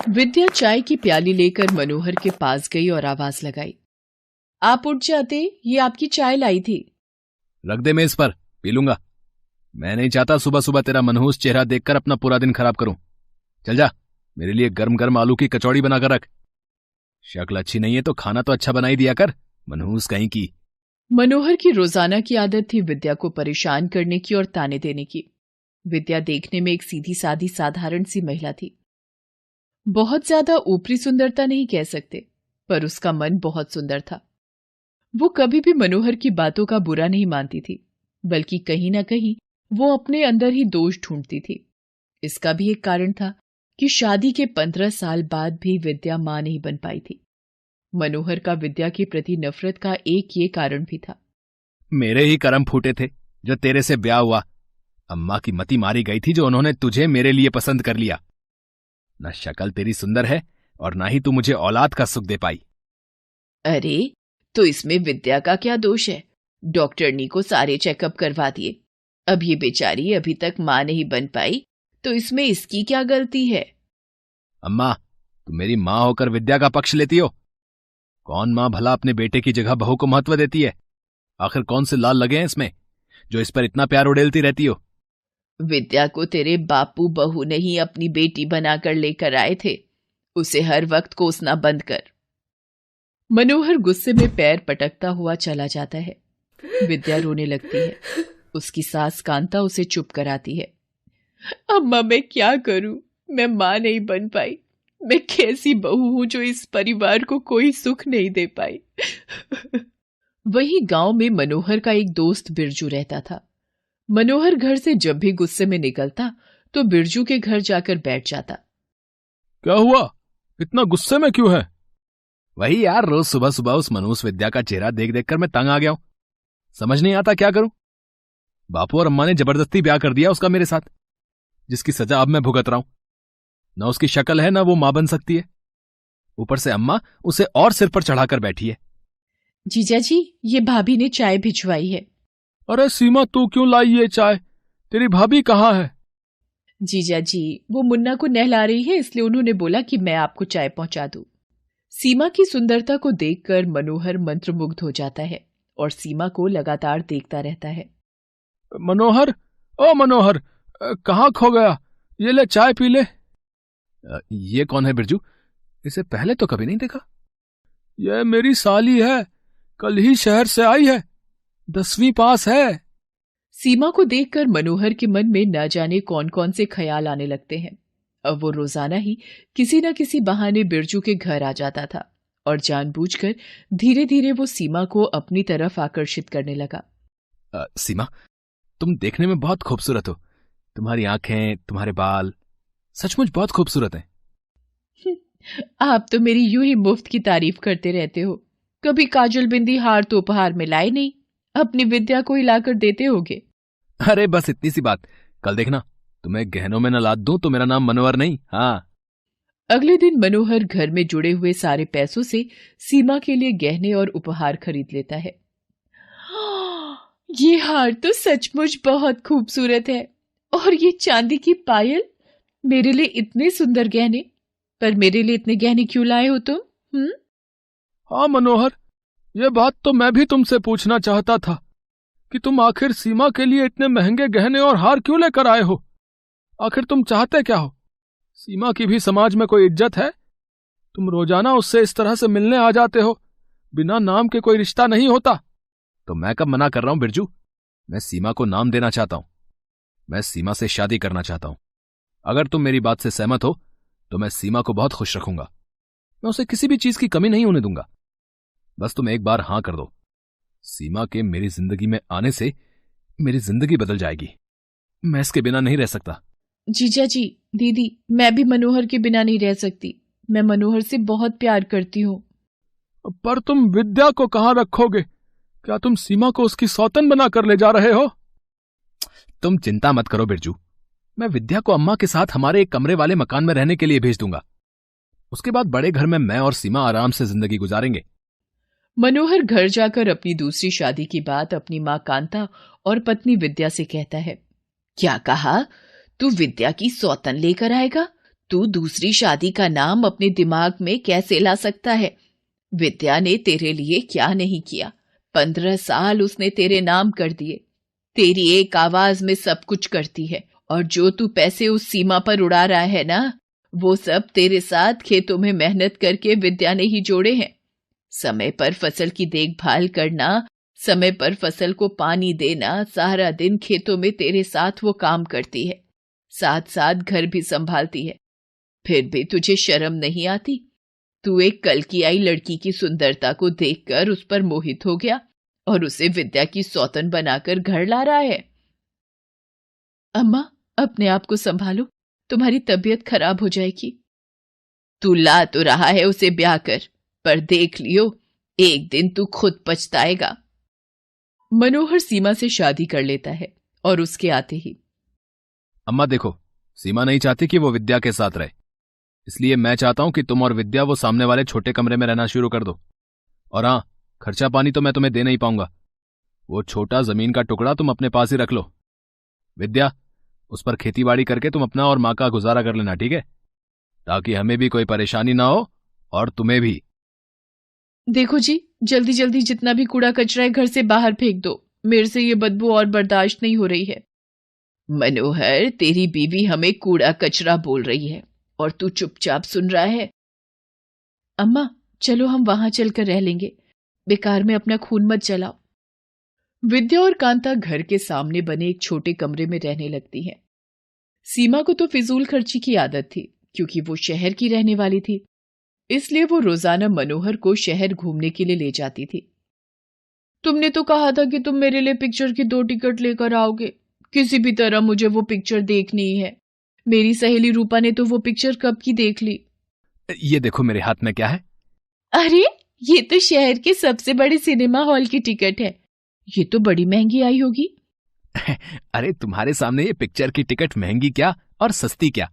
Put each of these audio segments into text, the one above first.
विद्या चाय की प्याली लेकर मनोहर के पास गई और आवाज लगाई, आप उठ जाते, ये आपकी चाय लाई थी। रख दे मेज पर, पी लूंगा। मैं नहीं चाहता सुबह सुबह तेरा मनहूस चेहरा देखकर अपना पूरा दिन खराब करूं। चल जा, मेरे लिए गर्म गर्म आलू की कचौड़ी बनाकर रख। शक्ल अच्छी नहीं है तो खाना तो अच्छा बना ही दिया कर, मनहूस कहीं की। मनोहर की रोजाना की आदत थी विद्या को परेशान करने की और ताने देने की। विद्या देखने में एक सीधी सादी साधारण सी महिला थी। बहुत ज्यादा ऊपरी सुंदरता नहीं कह सकते, पर उसका मन बहुत सुंदर था। वो कभी भी मनोहर की बातों का बुरा नहीं मानती थी, बल्कि कहीं ना कहीं वो अपने अंदर ही दोष ढूंढती थी। इसका भी एक कारण था कि शादी के 15 साल बाद भी विद्या मां नहीं बन पाई थी। मनोहर का विद्या के प्रति नफरत का एक ये कारण भी था। मेरे ही कर्म फूटे थे जो तेरे से ब्याह हुआ। अम्मा की मति मारी गई थी जो उन्होंने तुझे मेरे लिए पसंद कर लिया। न शक्ल तेरी सुंदर है और ना ही तू मुझे औलाद का सुख दे पाई। अरे, तो इसमें विद्या का क्या दोष है? डॉक्टरनी को सारे चेकअप करवा दिए, अब ये बेचारी अभी तक मां नहीं बन पाई, तो इसमें इसकी क्या गलती है? अम्मा, तू मेरी मां होकर विद्या का पक्ष लेती हो। कौन मां भला अपने बेटे की जगह बहू को महत्व देती है? आखिर कौन से लाल लगे हैं इसमें जो इस पर इतना प्यार उड़ेलती रहती हो? विद्या को तेरे बापू बहू ने ही अपनी बेटी बनाकर लेकर आए थे, उसे हर वक्त कोसना बंद कर। मनोहर गुस्से में पैर पटकता हुआ चला जाता है। विद्या रोने लगती है। उसकी सास कांता उसे चुप कराती है। अम्मा, मैं क्या करूं? मैं मां नहीं बन पाई। मैं कैसी बहू हूं जो इस परिवार को कोई सुख नहीं दे पाई। वही गांव में मनोहर का एक दोस्त बिरजू रहता था। मनोहर घर से जब भी गुस्से में निकलता तो बिरजू के घर जाकर बैठ जाता। क्या हुआ? इतना गुस्से में क्यों है? वही यार, रोज सुबह सुबह उस मनहूस विद्या का चेहरा देख देख कर मैं तंग आ गया हूं। समझ नहीं आता क्या करूं। बापू और अम्मा ने जबरदस्ती ब्याह कर दिया उसका मेरे साथ, जिसकी सजा अब मैं भुगत रहा हूं। न उसकी शक्ल है, न वो मां बन सकती है। ऊपर से अम्मा उसे और सिर पर चढ़ाकर बैठी है। जीजा जी, ये भाभी ने चाय भिजवाई है। अरे सीमा, तू क्यों लाई ये चाय? तेरी भाभी कहाँ है? जीजा जी, वो मुन्ना को नहला रही है, इसलिए उन्होंने बोला कि मैं आपको चाय पहुंचा दूं। सीमा की सुंदरता को देखकर मनोहर मंत्रमुग्ध हो जाता है और सीमा को लगातार देखता रहता है। मनोहर, ओ मनोहर, कहाँ खो गया? ये ले चाय पी ले। ये कौन है बिरजू? इसे पहले तो कभी नहीं देखा। ये मेरी साली है, कल ही शहर से आई है, 10वीं पास है। सीमा को देखकर मनोहर के मन में न जाने कौन कौन से ख्याल आने लगते हैं। अब वो रोजाना ही किसी न किसी बहाने बिरजू के घर आ जाता था और जानबूझकर धीरे धीरे वो सीमा को अपनी तरफ आकर्षित करने लगा। सीमा, तुम देखने में बहुत खूबसूरत हो। तुम्हारी आंखें, तुम्हारे बाल सचमुच बहुत खूबसूरत हैं। आप तो मेरी यूं ही मुफ्त की तारीफ करते रहते हो। कभी काजल बिंदी हार तो उपहार में लाए नहीं, अपनी विद्या को ही लाकर देते होगे। अरे बस इतनी सी बात, कल देखना तुम्हें गहनों में न लाद दूं तो मेरा नाम मनोहर नहीं। हाँ। अगले दिन मनोहर घर में जुड़े हुए सारे पैसों से सीमा के लिए गहने और उपहार खरीद लेता है। ये हार तो सचमुच बहुत खूबसूरत है, और ये चांदी की पायल, मेरे लिए इतने सुंदर गहने। पर मेरे लिए इतने गहने क्यों लाए हो तुम? हाँ मनोहर, ये बात तो मैं भी तुमसे पूछना चाहता था कि तुम आखिर सीमा के लिए इतने महंगे गहने और हार क्यों लेकर आए हो? आखिर तुम चाहते क्या हो? सीमा की भी समाज में कोई इज्जत है? तुम रोजाना उससे इस तरह से मिलने आ जाते हो, बिना नाम के कोई रिश्ता नहीं होता। तो मैं कब मना कर रहा हूं बिरजू? मैं सीमा को नाम देना चाहता हूं। मैं सीमा से शादी करना चाहता हूं। अगर तुम मेरी बात से सहमत हो तो मैं सीमा को बहुत खुश रखूंगा। मैं उसे किसी भी चीज की कमी नहीं होने दूंगा। बस तुम एक बार हां कर दो। सीमा के मेरी जिंदगी में आने से मेरी जिंदगी बदल जाएगी। मैं इसके बिना नहीं रह सकता। जीजा जी, दीदी, मैं भी मनोहर के बिना नहीं रह सकती। मैं मनोहर से बहुत प्यार करती हूँ। पर तुम विद्या को कहाँ रखोगे? क्या तुम सीमा को उसकी सौतन बनाकर ले जा रहे हो? तुम चिंता मत करो बिरजू, मैं विद्या को अम्मा के साथ हमारे एक कमरे वाले मकान में रहने के लिए भेज दूंगा। उसके बाद बड़े घर में मैं और सीमा आराम से जिंदगी गुजारेंगे। मनोहर घर जाकर अपनी दूसरी शादी की बात अपनी मां कांता और पत्नी विद्या से कहता है। क्या कहा? तू विद्या की सौतन लेकर आएगा? तू दूसरी शादी का नाम अपने दिमाग में कैसे ला सकता है? विद्या ने तेरे लिए क्या नहीं किया। 15 साल उसने तेरे नाम कर दिए। तेरी एक आवाज में सब कुछ करती है। और जो तू पैसे उस सीमा पर उड़ा रहा है ना, वो सब तेरे साथ खेतों में मेहनत करके विद्या ने ही जोड़े हैं। समय पर फसल की देखभाल करना, समय पर फसल को पानी देना, सारा दिन खेतों में तेरे साथ वो काम करती है, साथ साथ घर भी संभालती है। फिर भी तुझे शर्म नहीं आती? तू एक कल की आई लड़की की सुंदरता को देखकर उस पर मोहित हो गया और उसे विद्या की सौतन बनाकर घर ला रहा है। अम्मा, अपने आप को संभालो, तुम्हारी तबीयत खराब हो जाएगी। तू ला तो रहा है उसे ब्याह कर, पर देख लियो, एक दिन तू खुद पछताएगा। मनोहर सीमा से शादी कर लेता है और उसके आते ही, अम्मा देखो, सीमा नहीं चाहती कि वो विद्या के साथ रहे, इसलिए मैं चाहता हूं कि तुम और विद्या वो सामने वाले छोटे कमरे में रहना शुरू कर दो। और हाँ, खर्चा पानी तो मैं तुम्हें दे नहीं पाऊंगा। वो छोटा जमीन का टुकड़ा तुम अपने पास ही रख लो। विद्या, उस पर खेतीबाड़ी करके तुम अपना और माँ का गुजारा कर लेना, ठीक है? ताकि हमें भी कोई परेशानी ना हो और तुम्हें भी। देखो जी, जल्दी जल्दी जितना भी कूड़ा कचरा है घर से बाहर फेंक दो। मेरे से ये बदबू और बर्दाश्त नहीं हो रही है। मनोहर, तेरी बीवी हमें कूड़ा कचरा बोल रही है और तू चुपचाप सुन रहा है। अम्मा, चलो हम वहां चलकर रह लेंगे, बेकार में अपना खून मत जलाओ। विद्या और कांता घर के सामने बने एक छोटे कमरे में रहने लगती हैं। सीमा को तो फिजूल खर्ची की आदत थी, क्योंकि वो शहर की रहने वाली थी, इसलिए वो रोजाना मनोहर को शहर घूमने के लिए ले जाती थी। तुमने तो कहा था कि तुम मेरे लिए पिक्चर की 2 टिकट लेकर आओगे। किसी भी तरह मुझे वो पिक्चर देखनी ही है। मेरी सहेली रूपा ने तो वो पिक्चर कब की देख ली। ये देखो मेरे हाथ में क्या है। अरे, ये तो शहर के सबसे बड़े सिनेमा हॉल की टिकट है। ये तो बड़ी महंगी आई होगी। अरे तुम्हारे सामने ये पिक्चर की टिकट महंगी क्या और सस्ती क्या?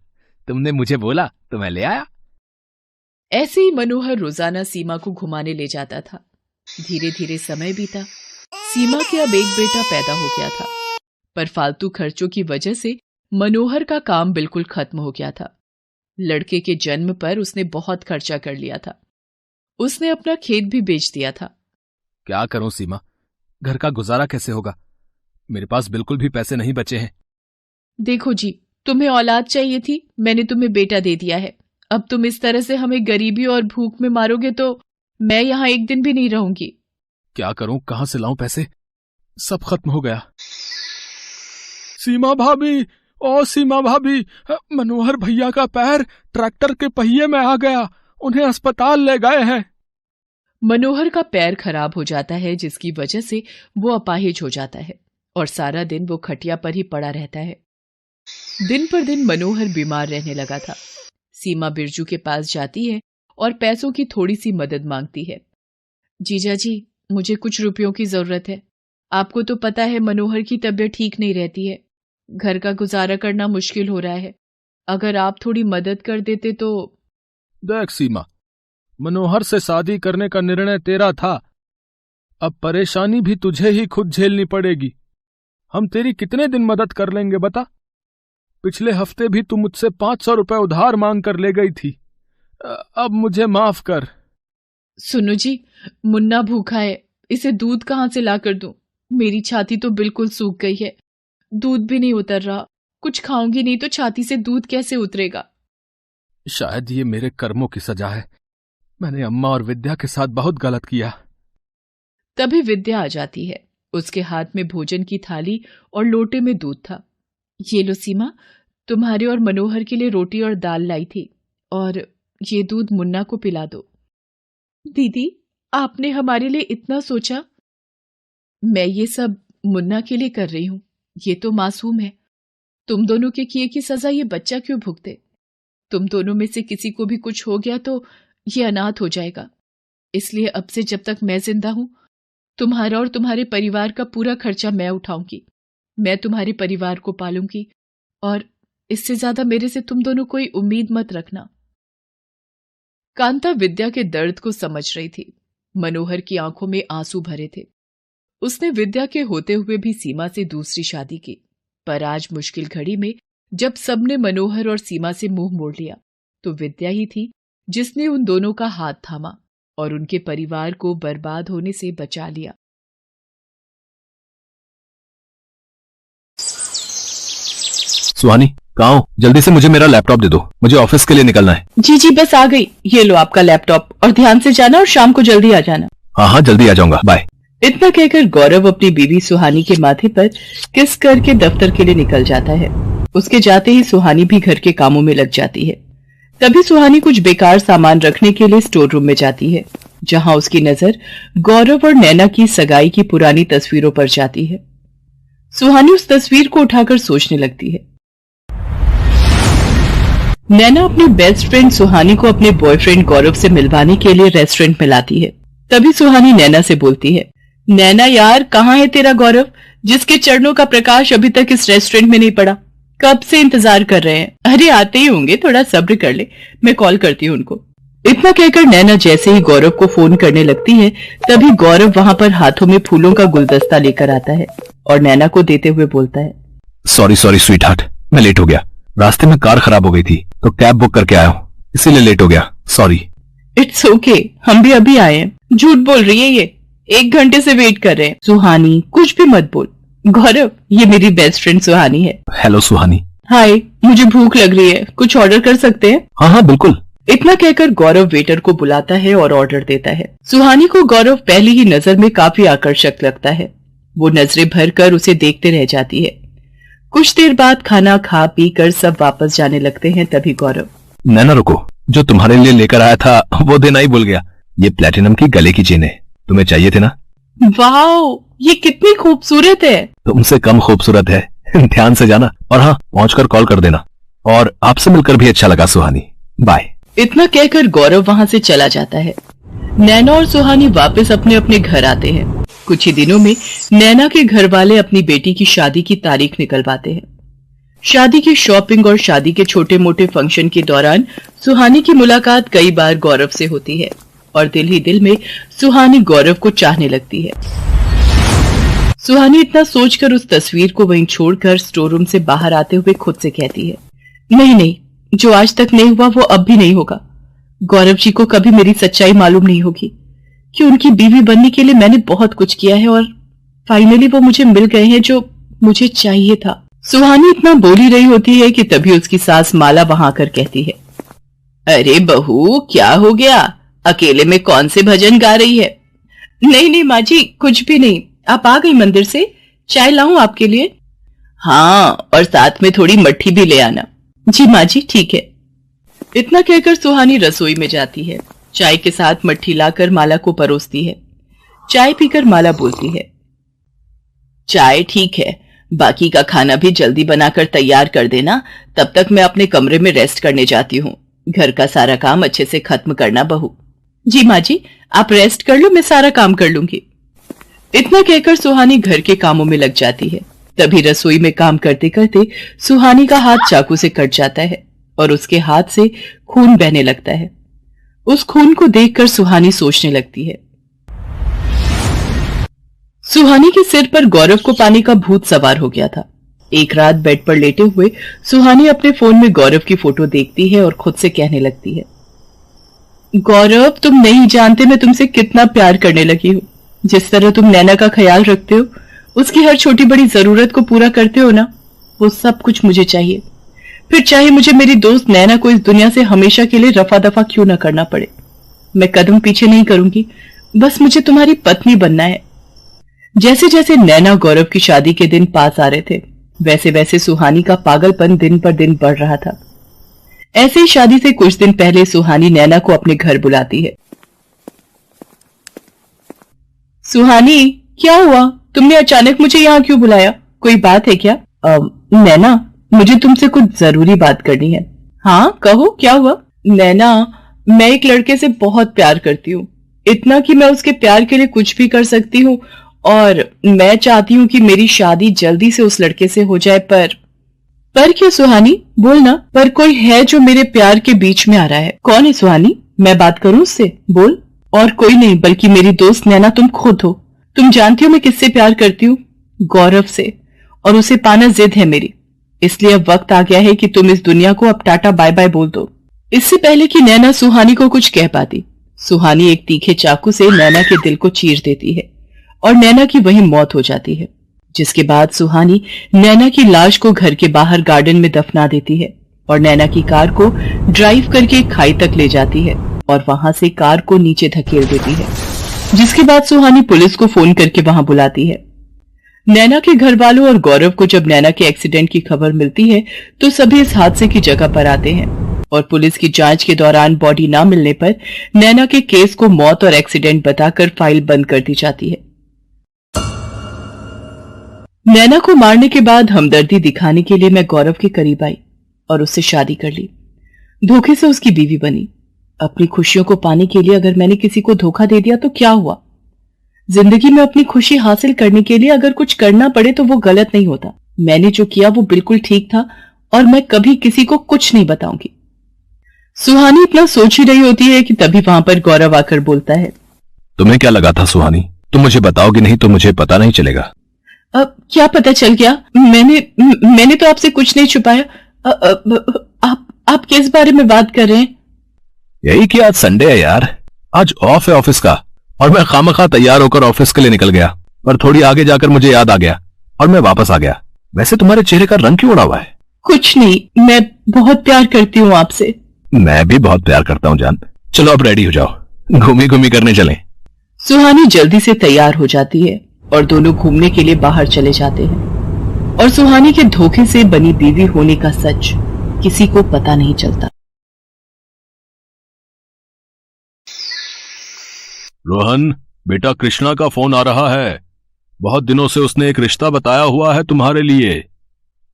तुमने मुझे बोला तो मैं ले आया। ऐसे ही मनोहर रोजाना सीमा को घुमाने ले जाता था। धीरे धीरे समय बीता। सीमा के अब एक बेटा पैदा हो गया था, पर फालतू खर्चों की वजह से मनोहर का काम बिल्कुल खत्म हो गया था। लड़के के जन्म पर उसने बहुत खर्चा कर लिया था। उसने अपना खेत भी बेच दिया था। क्या करूं सीमा, घर का गुजारा कैसे होगा? मेरे पास बिल्कुल भी पैसे नहीं बचे हैं। देखो जी, तुम्हें औलाद चाहिए थी, मैंने तुम्हें बेटा दे दिया है। अब तुम इस तरह से हमें गरीबी और भूख में मारोगे तो मैं यहां एक दिन भी नहीं रहूंगी। क्या करूं, कहां से लाऊं पैसे? सब खत्म हो गया। सीमा भाभी, ओ सीमा भाभी, मनोहर भैया का पैर ट्रैक्टर के पहिए में आ गया, उन्हें अस्पताल ले गए हैं। मनोहर का पैर खराब हो जाता है, जिसकी वजह से वो अपाहिज हो जाता है और सारा दिन वो खटिया पर ही पड़ा रहता है। दिन पर दिन मनोहर बीमार रहने लगा था। सीमा बिरजू के पास जाती है और पैसों की थोड़ी सी मदद मांगती है। जीजा जी, मुझे कुछ रुपयों की जरूरत है। आपको तो पता है मनोहर की तबीयत ठीक नहीं रहती है। घर का गुजारा करना मुश्किल हो रहा है। अगर आप थोड़ी मदद कर देते तो। देख सीमा, मनोहर से शादी करने का निर्णय तेरा था, अब परेशानी भी तुझे ही खुद झेलनी पड़ेगी। हम तेरी कितने दिन मदद कर लेंगे बता? पिछले हफ्ते भी तू मुझसे 500 रुपए उधार मांग कर ले गई थी। अब मुझे माफ कर। सुनो जी, मुन्ना भूखा है, इसे दूध कहाँ से ला कर दूं? मेरी छाती तो बिल्कुल सूख गई है, दूध भी नहीं उतर रहा। कुछ खाऊंगी नहीं तो छाती से दूध कैसे उतरेगा? शायद ये मेरे कर्मों की सजा है। मैंने अम्मा और विद्या के साथ बहुत गलत किया। तभी विद्या आ जाती है। उसके हाथ में भोजन की थाली और लोटे में दूध था। ये लो सीमा, तुम्हारे और मनोहर के लिए रोटी और दाल लाई थी, और ये दूध मुन्ना को पिला दो। दीदी, आपने हमारे लिए इतना सोचा। मैं ये सब मुन्ना के लिए कर रही हूं। ये तो मासूम है। तुम दोनों के किए की सजा ये बच्चा क्यों भुगते? तुम दोनों में से किसी को भी कुछ हो गया तो ये अनाथ हो जाएगा। इसलिए अब से जब तक मैं जिंदा हूं, तुम्हारा और तुम्हारे परिवार का पूरा खर्चा मैं उठाऊंगी। मैं तुम्हारे परिवार को पालूंगी, और इससे ज्यादा मेरे से तुम दोनों कोई उम्मीद मत रखना। कांता विद्या के दर्द को समझ रही थी। मनोहर की आंखों में आंसू भरे थे। उसने विद्या के होते हुए भी सीमा से दूसरी शादी की, पर आज मुश्किल घड़ी में जब सबने मनोहर और सीमा से मुंह मोड़ लिया, तो विद्या ही थी जिसने उन दोनों का हाथ थामा और उनके परिवार को बर्बाद होने से बचा लिया। सुहानी, कहाँ हो? जल्दी से मुझे मेरा लैपटॉप दे दो, मुझे ऑफिस के लिए निकलना है। जी जी बस आ गई, ये लो आपका लैपटॉप और ध्यान से जाना और शाम को जल्दी आ जाना। हाँ हाँ जल्दी आ जाऊंगा, बाय। इतना कहकर गौरव अपनी बीवी सुहानी के माथे पर किस करके दफ्तर के लिए निकल जाता है। उसके जाते ही सुहानी भी घर के कामों में लग जाती है। तभी सुहानी कुछ बेकार सामान रखने के लिए स्टोर रूम में जाती है, जहां उसकी नजर गौरव और नैना की सगाई की पुरानी तस्वीरों पर जाती है। सुहानी उस तस्वीर को उठाकर सोचने लगती है। नैना अपनी बेस्ट फ्रेंड सुहानी को अपने बॉयफ्रेंड गौरव से मिलवाने के लिए रेस्टोरेंट में लाती है। तभी सुहानी नैना से बोलती है, नैना यार कहाँ है तेरा गौरव, जिसके चरणों का प्रकाश अभी तक इस रेस्टोरेंट में नहीं पड़ा? कब से इंतजार कर रहे हैं। अरे आते ही होंगे, थोड़ा सब्र कर ले, मैं कॉल करती हूँ उनको। इतना कहकर नैना जैसे ही गौरव को फोन करने लगती है, तभी गौरव वहां पर हाथों में फूलों का गुलदस्ता लेकर आता है और नैना को देते हुए बोलता है, सॉरी स्वीट हार्ट, मैं लेट हो गया। रास्ते में कार खराब हो गई थी तो कैब बुक करके आया हूँ, इसीलिए लेट हो गया, सॉरी। इट्स ओके, हम भी अभी आए हैं। झूठ बोल रही है ये, 1 घंटे से वेट कर रहे हैं। सुहानी कुछ भी मत बोल। गौरव, ये मेरी बेस्ट फ्रेंड सुहानी है। हेलो सुहानी। हाय, मुझे भूख लग रही है, कुछ ऑर्डर कर सकते हैं? हाँ हाँ बिल्कुल। इतना कहकर गौरव वेटर को बुलाता है और ऑर्डर देता है। सुहानी को गौरव पहली ही नजर में काफी आकर्षक लगता है। वो नजरें भर कर उसे देखते रह जाती है। कुछ देर बाद खाना खा पी कर सब वापस जाने लगते हैं। तभी गौरव, नैना रुको, जो तुम्हारे लिए लेकर आया था वो देना ही भूल गया। ये प्लेटिनम की गले की चेन है, तुम्हें चाहिए थे ना? वाओ, ये कितनी खूबसूरत है। तुमसे कम खूबसूरत है। ध्यान से जाना और हाँ पहुंचकर कॉल कर देना। और आपसे मिलकर भी अच्छा लगा सुहानी, बाय। इतना कहकर गौरव वहां से चला जाता है। नैना और सुहानी वापस अपने अपने घर आते हैं। कुछ ही दिनों में नैना के घर वाले अपनी बेटी की शादी की तारीख निकलवाते हैं। शादी की शॉपिंग और शादी के छोटे मोटे फंक्शन के दौरान सुहानी की मुलाकात कई बार गौरव से होती है और दिल ही दिल में सुहानी गौरव को चाहने लगती है। सुहानी इतना सोचकर उस तस्वीर को वहीं छोड़कर स्टोर रूम से बाहर आते हुए खुद से कहती है, नहीं नहीं, जो आज तक नहीं हुआ वो अब भी नहीं होगा। गौरव जी को कभी मेरी सच्चाई मालूम नहीं होगी कि उनकी बीवी बनने के लिए मैंने बहुत कुछ किया है और फाइनली वो मुझे मिल गए हैं जो मुझे चाहिए था। सुहानी इतना बोल ही रही होती है कि तभी उसकी सास माला वहां आकर कहती है, अरे बहू क्या हो गया, अकेले में कौन से भजन गा रही है? नहीं नहीं माँ जी, कुछ भी नहीं, आप आ गई मंदिर से, चाय लाऊं आपके लिए? हाँ, और साथ में थोड़ी मट्ठी भी ले आना। जी माँ जी ठीक है। इतना कहकर सुहानी रसोई में जाती है। चाय के साथ मट्ठी लाकर माला को परोसती है। चाय पीकर माला बोलती है, चाय ठीक है, बाकी का खाना भी जल्दी बनाकर तैयार कर देना, तब तक मैं अपने कमरे में रेस्ट करने जाती हूँ। घर का सारा काम अच्छे से खत्म करना बहू। जी माँ जी, आप रेस्ट कर लो, मैं सारा काम कर लूंगी। इतना कहकर सुहानी घर के कामों में लग जाती है। तभी रसोई में काम करते करते सुहानी का हाथ चाकू से कट जाता है और उसके हाथ से खून बहने लगता है। उस खून को देखकर सुहानी सोचने लगती है। सुहानी के सिर पर गौरव को पाने का भूत सवार हो गया था। एक रात बेड पर लेटे हुए सुहानी अपने फोन में गौरव की फोटो देखती है और खुद से कहने लगती है, गौरव तुम नहीं जानते मैं तुमसे कितना प्यार करने लगी हूँ। जिस तरह तुम नैना का ख्याल रखते हो, उसकी हर छोटी बड़ी जरूरत को पूरा करते हो ना, वो सब कुछ मुझे चाहिए। फिर चाहे मुझे मेरी दोस्त नैना को इस दुनिया से हमेशा के लिए रफा दफा क्यों न करना पड़े, मैं कदम पीछे नहीं करूंगी, बस मुझे तुम्हारी पत्नी बनना है। जैसे जैसे नैना गौरव की शादी के दिन पास आ रहे थे, वैसे वैसे सुहानी का पागलपन दिन पर दिन बढ़ रहा था। ऐसे ही शादी से कुछ दिन पहले सुहानी नैना को अपने घर बुलाती है। सुहानी, क्या हुआ, तुमने अचानक मुझे यहाँ क्यों बुलाया, कोई बात है क्या? नैना, मुझे तुमसे कुछ जरूरी बात करनी है। हाँ कहो, क्या हुआ? नैना, मैं एक लड़के से बहुत प्यार करती हूँ, इतना कि मैं उसके प्यार के लिए कुछ भी कर सकती हूँ और मैं चाहती हूँ कि मेरी शादी जल्दी से उस लड़के से हो जाए। पर क्या सुहानी, बोलना, पर कोई है जो मेरे प्यार के बीच में आ रहा है। कौन है सुहानी, मैं बात करूं उससे, बोल। और कोई नहीं बल्कि मेरी दोस्त नैना, तुम खुद हो। तुम जानती हो मैं किससे प्यार करती हूँ? गौरव से, और उसे पाना जिद है मेरी। इसलिए अब वक्त आ गया है कि तुम इस दुनिया को अब टाटा बाय बाय बोल दो। इससे पहले कि नैना सुहानी को कुछ कह पाती, सुहानी एक तीखे चाकू से नैना के दिल को चीर देती है और नैना की वहीं मौत हो जाती है। जिसके बाद सुहानी नैना की लाश को घर के बाहर गार्डन में दफना देती है और नैना की कार को ड्राइव करके खाई तक ले जाती है और वहां से कार को नीचे धकेल देती है। जिसके बाद सुहानी पुलिस को फोन करके वहां बुलाती है। नैना के घर वालों और गौरव को जब नैना के एक्सीडेंट की खबर मिलती है तो सभी इस हादसे की जगह पर आते हैं और पुलिस की जांच के दौरान बॉडी न मिलने पर नैना के केस को मौत और एक्सीडेंट बताकर फाइल बंद कर दी जाती है। नैना को मारने के बाद हमदर्दी दिखाने के लिए मैं गौरव के करीब आई और उससे शादी कर ली। धोखे से उसकी बीवी बनी। अपनी खुशियों को पाने के लिए अगर मैंने किसी को धोखा दे दिया तो क्या हुआ? जिंदगी में अपनी खुशी हासिल करने के लिए अगर कुछ करना पड़े तो वो गलत नहीं होता। मैंने जो किया वो बिल्कुल ठीक था और मैं कभी किसी को कुछ नहीं बताऊंगी। सुहानी इतना सोच ही रही होती है कि तभी वहां पर गौरव आकर बोलता है, तुम्हें क्या लगा था सुहानी? तुम मुझे बताओगी नहीं तो मुझे पता नहीं चलेगा। अब क्या पता चल गया? मैंने तो आपसे कुछ नहीं छुपाया। आप किस बारे में बात कर रहे हैं? यही कि आज संडे है यार, आज ऑफ है ऑफिस का और मैं खामखा तैयार होकर ऑफिस के लिए निकल गया, पर थोड़ी आगे जाकर मुझे याद आ गया और मैं वापस आ गया। वैसे तुम्हारे चेहरे का रंग क्यों उड़ा हुआ है? कुछ नहीं, मैं बहुत प्यार करती हूँ आपसे। मैं भी बहुत प्यार करता हूँ जान। चलो अब रेडी हो जाओ, घूमी घूमी करने चलें। सुहानी जल्दी से तैयार हो जाती है और दोनों घूमने के लिए बाहर चले जाते हैं और सुहानी के धोखे से बनी बीवी होने का सच किसी को पता नहीं चलता। रोहन बेटा, कृष्णा का फोन आ रहा है। बहुत दिनों से उसने एक रिश्ता बताया हुआ है तुम्हारे लिए।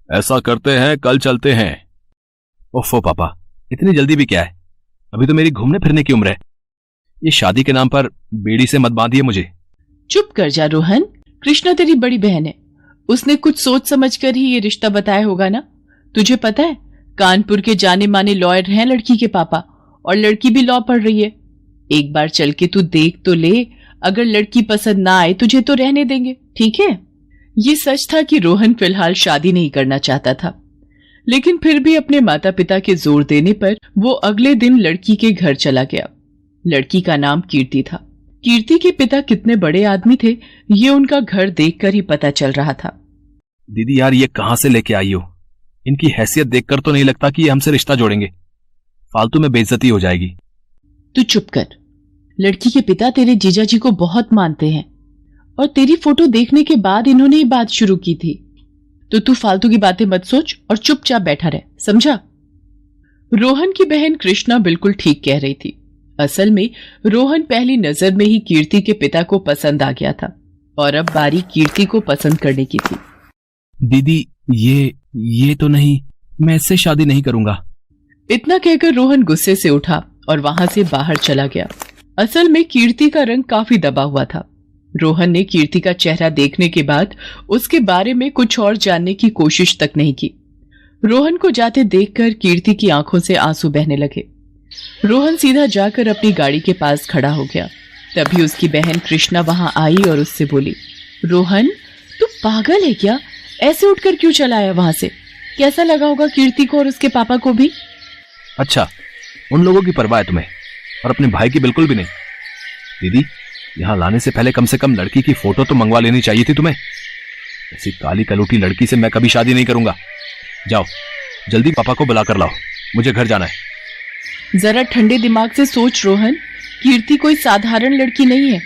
ऐसा करते हैं कल चलते हैं। ओफो पापा, इतनी जल्दी भी क्या है? अभी तो मेरी घूमने फिरने की उम्र है। ये शादी के नाम पर बेड़ी से मत बांधिए मुझे। चुप कर जा रोहन, कृष्णा तेरी बड़ी बहन है। उसने कुछ सोच समझ कर ही ये रिश्ता बताया होगा ना। तुझे पता है कानपुर के जाने माने लॉयर हैं लड़की के पापा, और लड़की भी लॉ पढ़ रही है। एक बार चल के तू देख तो ले, अगर लड़की पसंद ना आए तुझे तो रहने देंगे, ठीक है? ये सच था कि रोहन फिलहाल शादी नहीं करना चाहता था, लेकिन फिर भी अपने माता पिता के जोर देने पर वो अगले दिन लड़की के घर चला गया। लड़की का नाम कीर्ति था। कीर्ति के पिता कितने बड़े आदमी थे ये उनका घर देखकर ही पता चल रहा था। दीदी यार, ये कहां से लेके आई हो? इनकी हैसियत देखकर तो नहीं लगता कि ये हमसे रिश्ता जोड़ेंगे। फालतू में बेइज्जती हो जाएगी। तू चुप कर। लड़की के पिता तेरे जीजा जी को बहुत मानते हैं और तेरी फोटो देखने के बाद इन्होंने ही बात शुरू की थी। तो तू फालतू की बातें मत सोच और चुपचाप बैठा रह, समझा? रोहन की बहन कृष्णा बिल्कुल ठीक कह रही थी। असल में रोहन पहली नजर में ही कीर्ति के पिता को पसंद आ गया था और अब बारी कीर्ति को पसंद करने की थी। दीदी ये तो नहीं, मैं इससे शादी नहीं करूंगा। इतना कहकर रोहन गुस्से से उठा और वहां से बाहर चला गया। असल में कीर्ति का रंग काफी दबा हुआ था। रोहन ने कीर्ति का चेहरा देखने के बाद उसके बारे में कुछ और जानने की कोशिश तक नहीं की। रोहन को जाते देखकर कीर्ति की आंखों से आंसू बहने लगे। रोहन सीधा जाकर अपनी गाड़ी के पास खड़ा हो गया। तभी उसकी बहन कृष्णा वहां आई और उससे बोली, रोहन तू पागल है क्या? ऐसे उठकर क्यों चला आया वहां से? कैसा लगा होगा कीर्ति को और उसके पापा को भी? अच्छा, उन लोगों की परवाह है तुम्हें और अपने भाई की बिल्कुल भी नहीं। दीदी, यहां लाने से पहले कम से कम लड़की की फोटो तो मंगवा लेनी चाहिए थी तुम्हें। ऐसी काली कलूटी लड़की से मैं कभी शादी नहीं करूंगा। जाओ जल्दी पापा को बुला कर लाओ, मुझे घर जाना है। जरा ठंडे दिमाग से सोच रोहन, कीर्ति कोई साधारण लड़की नहीं है।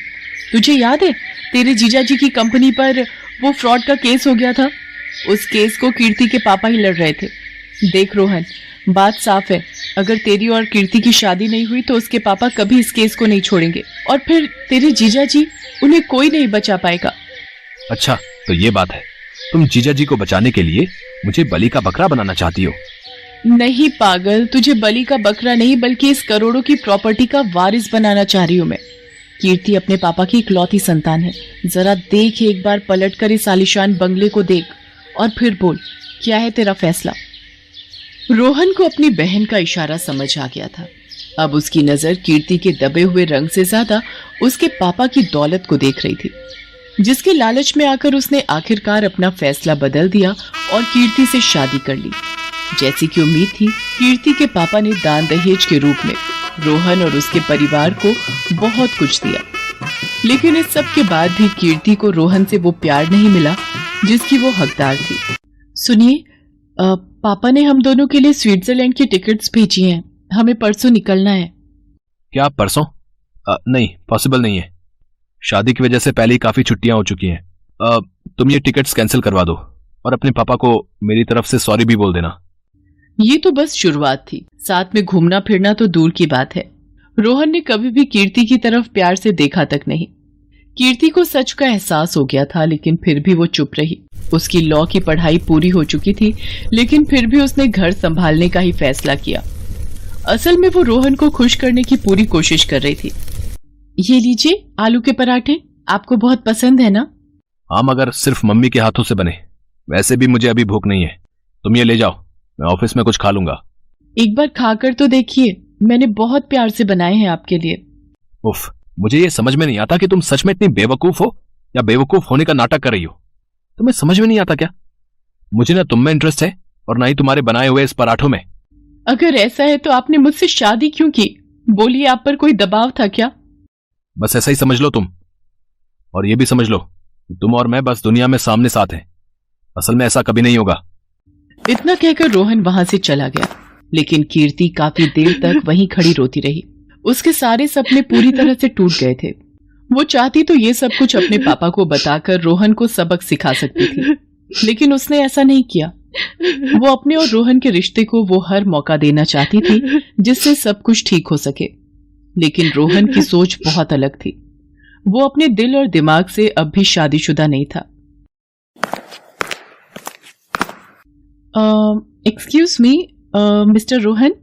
तुझे याद है तेरे जीजाजी की कंपनी पर वो फ्रॉड का केस हो गया था? उस केस को कीर्ति के पापा ही लड़ रहे थे। देख रोहन, बात साफ है, अगर तेरी और कीर्ति की शादी नहीं हुई तो उसके पापा कभी इस केस को नहीं छोड़ेंगे और फिर तेरे जीजाजी, उन्हें कोई नहीं बचा पाएगा। अच्छा तो ये बात है, तुम जीजाजी को बचाने के लिए मुझे बलि का बकरा बनाना चाहती हो? नहीं पागल, तुझे बलि का बकरा नहीं बल्कि इस करोड़ों की प्रॉपर्टी का वारिस बनाना चाह रही हूं मैं। कीर्ति अपने पापा की इकलौती संतान है। जरा देख, एक बार पलटकर इस आलीशान बंगले को देख और फिर बोल क्या है तेरा फैसला। रोहन को अपनी बहन का इशारा समझ आ गया था। अब उसकी नजर कीर्ति के दबे हुए रंग से ज्यादा उसके पापा की दौलत को देख रही थी, जिसके लालच में आकर उसने आखिरकार अपना फैसला बदल दिया और कीर्ति से शादी कर ली। जैसी कि उम्मीद थी, कीर्ति के पापा ने दान दहेज के रूप में रोहन और उसके परिवार को बहुत कुछ दिया। लेकिन इस सब के बाद भी कीर्ति को रोहन से वो प्यार नहीं मिला जिसकी वो हकदार थी। सुनिए, पापा ने हम दोनों के लिए स्विट्जरलैंड की टिकट्स भेजी हैं। हमें परसों निकलना है। क्या परसों? नहीं, पॉसिबल नहीं है। शादी की वजह से पहले ही काफी छुट्टियां हो चुकी हैं। तुम ये टिकट्स कैंसिल करवा दो और अपने पापा को मेरी तरफ से सॉरी भी बोल देना। ये तो बस शुरुआत थी, साथ में घूमना फिरना तो दूर की बात है। रोहन ने कभी भी कीर्ति की तरफ प्यार से देखा तक नहीं। कीर्ति को सच का एहसास हो गया था, लेकिन फिर भी वो चुप रही। उसकी लॉ की पढ़ाई पूरी हो चुकी थी, लेकिन फिर भी उसने घर संभालने का ही फैसला किया। असल में वो रोहन को खुश करने की पूरी कोशिश कर रही थी। ये लीजिए आलू के पराठे, आपको बहुत पसंद है ना? हाँ, मगर सिर्फ मम्मी के हाथों से बने। वैसे भी मुझे अभी भूख नहीं है। तुम ये ले जाओ, मैं ऑफिस में कुछ खा लूंगा। एक बार खाकर तो देखिए, मैंने बहुत प्यार से बनाए हैं आपके लिए। उफ, मुझे ये समझ में नहीं आता कि तुम सच में इतनी बेवकूफ हो या बेवकूफ होने का नाटक कर रही हो। तुम्हें समझ में नहीं आता क्या? मुझे ना तुम में इंटरेस्ट है और ना ही तुम्हारे बनाए हुए इस पराठों में। अगर ऐसा है तो आपने मुझसे शादी क्यों की? बोलिए, आप पर कोई दबाव था क्या? बस ऐसा ही समझ लो तुम। और ये भी समझ लो कि तुम और मैं बस दुनिया में सामने साथ हैं। असल में ऐसा कभी नहीं होगा। इतना कहकर रोहन वहां से चला गया, लेकिन कीर्ति काफी देर तक वहीं खड़ी रोती रही। उसके सारे सपने पूरी तरह से टूट गए थे। वो चाहती तो ये सब कुछ अपने पापा को बताकर रोहन को सबक सिखा सकती थी, लेकिन उसने ऐसा नहीं किया। वो अपने और रोहन के रिश्ते को वो हर मौका देना चाहती थी जिससे सब कुछ ठीक हो सके, लेकिन रोहन की सोच बहुत अलग थी। वो अपने दिल और दिमाग से अब भी शादीशुदा नहीं था। Excuse me mister Rohan.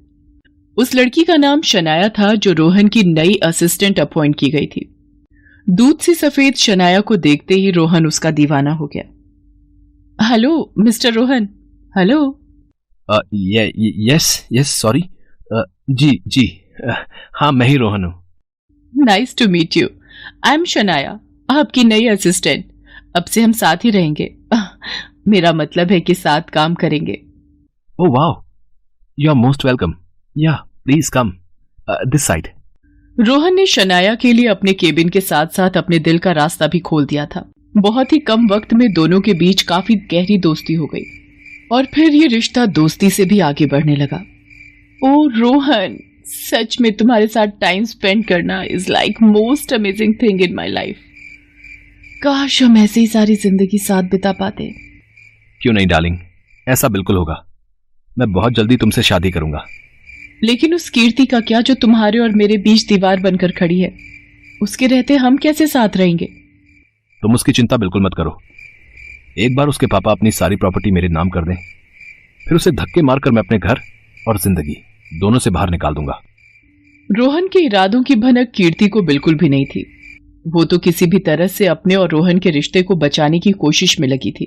उस लड़की का नाम शनाया था जो रोहन की नई असिस्टेंट अपॉइंट की गई थी। दूध सी सफेद शनाया को देखते ही रोहन उसका दीवाना हो गया। Hello mister Rohan. Hello. Yes sorry. जी हाँ, मैं ही रोहन हूँ। Nice to meet you. I am Shanaya, आपकी नई असिस्टेंट। अब से हम साथ ही रहेंगे। मेरा मतलब है कि साथ काम करेंगे। Oh wow, you are most welcome. Yeah please come this side. Rohan ने शनाया के लिए अपने केबिन के साथ साथ अपने दिल का रास्ता भी खोल दिया था। बहुत ही कम वक्त में दोनों के बीच काफी गहरी दोस्ती हो गई और फिर ये रिश्ता दोस्ती से भी आगे बढ़ने लगा। ओ रोहन, सच में तुम्हारे साथ टाइम स्पेंड करना is like most amazing thing in my life. काश हम ऐसे ही सारी जिंदगी साथ बिता पाते। क्यों नहीं डार्लिंग, ऐसा बिल्कुल होगा। मैं बहुत जल्दी तुमसे शादी करूंगा। लेकिन उस कीर्ति का क्या जो तुम्हारे और मेरे बीच दीवार बनकर खड़ी है? उसके रहते हम कैसे साथ रहेंगे? तुम उसकी चिंता बिल्कुल मत करो। एक बार उसके पापा अपनी सारी प्रॉपर्टी मेरे नाम कर दें, फिर उसे धक्के मारकर मैं अपने घर और जिंदगी दोनों से बाहर निकाल दूंगा। रोहन के इरादों की भनक कीर्ति को बिल्कुल भी नहीं थी। वो तो किसी भी तरह से अपने और रोहन के रिश्ते को बचाने की कोशिश में लगी थी।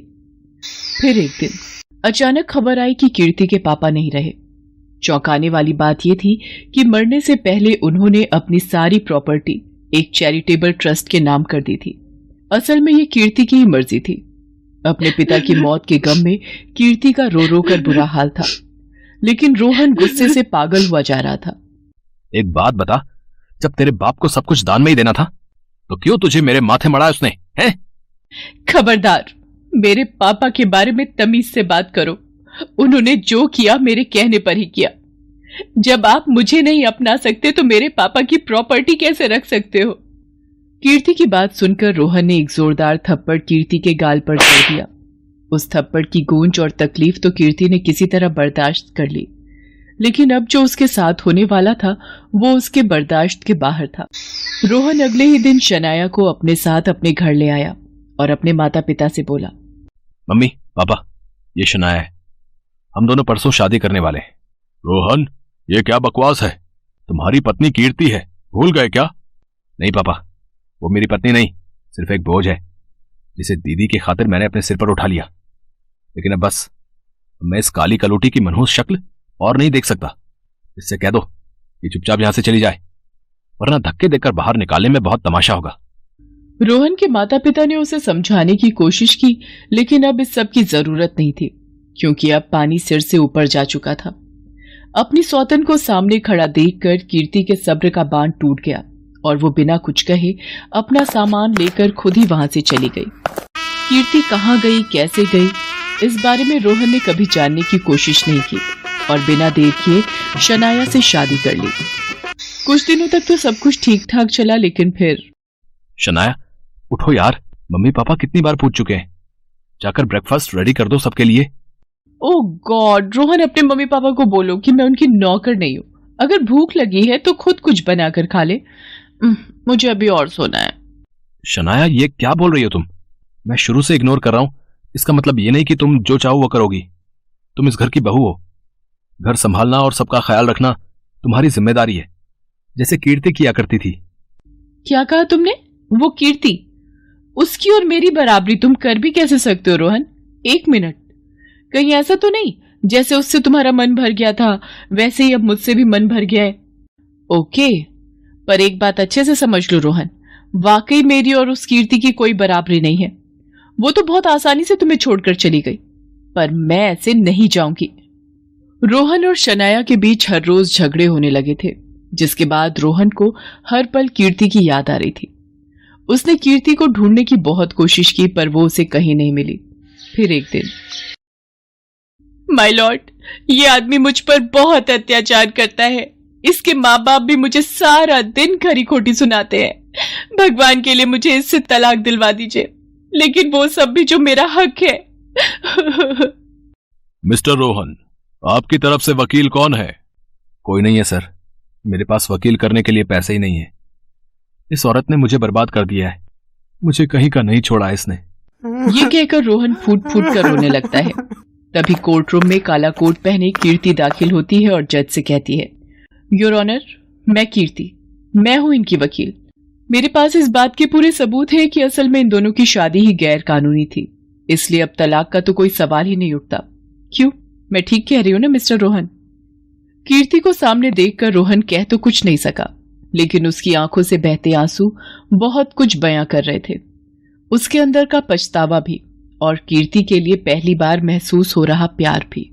फिर एक दिन अचानक खबर आई कि कीर्ति के पापा नहीं रहे। चौंकाने वाली बात यह थी कि मरने से पहले उन्होंने अपनी सारी प्रॉपर्टी एक चैरिटेबल ट्रस्ट के नाम कर दी थी। असल में ये कीर्ति की ही मर्जी थी। अपने पिता की मौत के गम में कीर्ति का रो रो कर बुरा हाल था, लेकिन रोहन गुस्से से पागल हुआ जा रहा था। एक बात बता, जब तेरे बाप को सब कुछ दान में ही देना था तो क्यों तुझे मेरे माथे मढ़ाया उसने, हैं? खबरदार, मेरे पापा के बारे में तमीज से बात करो। उन्होंने जो किया मेरे कहने पर ही किया। जब आप मुझे नहीं अपना सकते तो मेरे पापा की प्रॉपर्टी कैसे रख सकते हो? कीर्ति की बात सुनकर रोहन ने एक जोरदार थप्पड़ कीर्ति के गाल पर जड़ दिया। उस थप्पड़ की गूंज और तकलीफ तो कीर्ति ने किसी तरह बर्दाश्त कर ली, लेकिन अब जो उसके साथ होने वाला था वो उसके बर्दाश्त के बाहर था। रोहन अगले ही दिन शनाया को अपने साथ अपने घर ले आया और अपने माता पिता से बोला, मम्मी पापा, ये शनाया है। हम दोनों परसों शादी करने वाले हैं। रोहन, ये क्या बकवास है? तुम्हारी पत्नी कीर्ति है, भूल गए क्या? नहीं पापा, वो मेरी पत्नी नहीं, सिर्फ एक बोझ है जिसे दीदी की खातिर मैंने अपने सिर पर उठा लिया। लेकिन अब बस मैं इस काली कलोटी की मनहूस शक्ल और नहीं देख सकता। इससे कह दो कि चुपचाप यहां से चली जाए, वरना धक्के देकर बाहर निकालने में बहुत तमाशा होगा। रोहन के माता पिता ने उसे समझाने की कोशिश की, लेकिन अब इस सब की जरूरत नहीं थी। क्योंकि अब पानी सिर से ऊपर जा चुका था। अपनी सौतन को सामने खड़ा देखकर कीर्ति के सब्र का बांध टूट गया और वो बिना कुछ कहे अपना सामान लेकर खुद ही वहां से चली गई। कीर्ति कहाँ गई, कैसे गई, इस बारे में रोहन ने कभी जानने की कोशिश नहीं की और बिना देर किए शनाया से शादी कर ली। कुछ दिनों तक तो सब कुछ ठीक ठाक चला, लेकिन फिर शनाया उठो यार, मम्मी पापा कितनी बार पूछ चुके हैं, जाकर ब्रेकफास्ट रेडी कर दो सबके लिए। ओह गॉड, रोहन अपने मम्मी पापा को बोलो कि मैं उनकी नौकर नहीं हूँ। अगर भूख लगी है तो खुद कुछ बनाकर खा ले, मुझे अभी और सोना है। शनाया ये क्या बोल रही हो तुम? मैं शुरू से इग्नोर कर रहा हूं, इसका मतलब ये नहीं कि तुम जो चाहो वो करोगी। तुम इस घर की बहू हो, घर संभालना और सबका ख्याल रखना तुम्हारी जिम्मेदारी है, जैसे कीर्ति किया करती थी। क्या कहा तुमने? वो कीर्ति, उसकी और मेरी बराबरी तुम कर भी कैसे सकते हो रोहन? एक मिनट, कहीं ऐसा तो नहीं जैसे उससे तुम्हारा मन भर गया था वैसे ही अब मुझसे भी मन भर गया है? ओके, पर एक बात अच्छे से समझ लो रोहन, वाकई मेरी और उस कीर्ति की कोई बराबरी नहीं है। वो तो बहुत आसानी से तुम्हें छोड़कर चली गई, पर मैं ऐसे नहीं जाऊंगी। रोहन और शनाया के बीच हर रोज झगड़े होने लगे थे, जिसके बाद रोहन को हर पल कीर्ति की याद आ रही थी। उसने कीर्ति को ढूंढने की बहुत कोशिश की, पर वो उसे कहीं नहीं मिली। फिर एक दिन, माय लॉर्ड, ये आदमी मुझ पर बहुत अत्याचार करता है। इसके माँ बाप भी मुझे सारा दिन खरी खोटी सुनाते हैं। भगवान के लिए मुझे इससे तलाक दिलवा दीजिए, लेकिन वो सब भी जो मेरा हक है। मिस्टर रोहन, आपकी तरफ से वकील कौन है? कोई नहीं है सर, मेरे पास वकील करने के लिए पैसे ही नहीं है। इस औरत ने मुझे बर्बाद कर दिया है, मुझे कहीं का नहीं छोड़ा इसने। ये कहकर रोहन फूट फूट कर रोने लगता है। तभी कोर्ट रूम में काला कोट पहने कीर्ति दाखिल होती है और जज से कहती है, योर ऑनर, मैं कीर्ति, मैं हूं इनकी वकील। मेरे पास इस बात के पूरे सबूत है कि असल में इन दोनों की शादी ही गैर कानूनी थी, इसलिए अब तलाक का तो कोई सवाल ही नहीं उठता। क्यों, मैं ठीक कह रही हूं ना मिस्टर रोहन? कीर्ति को सामने देखकर रोहन कह तो कुछ नहीं सका, लेकिन उसकी आंखों से बहते आंसू बहुत कुछ बयां कर रहे थे। उसके अंदर का पछतावा भी और कीर्ति के लिए पहली बार महसूस हो रहा प्यार भी।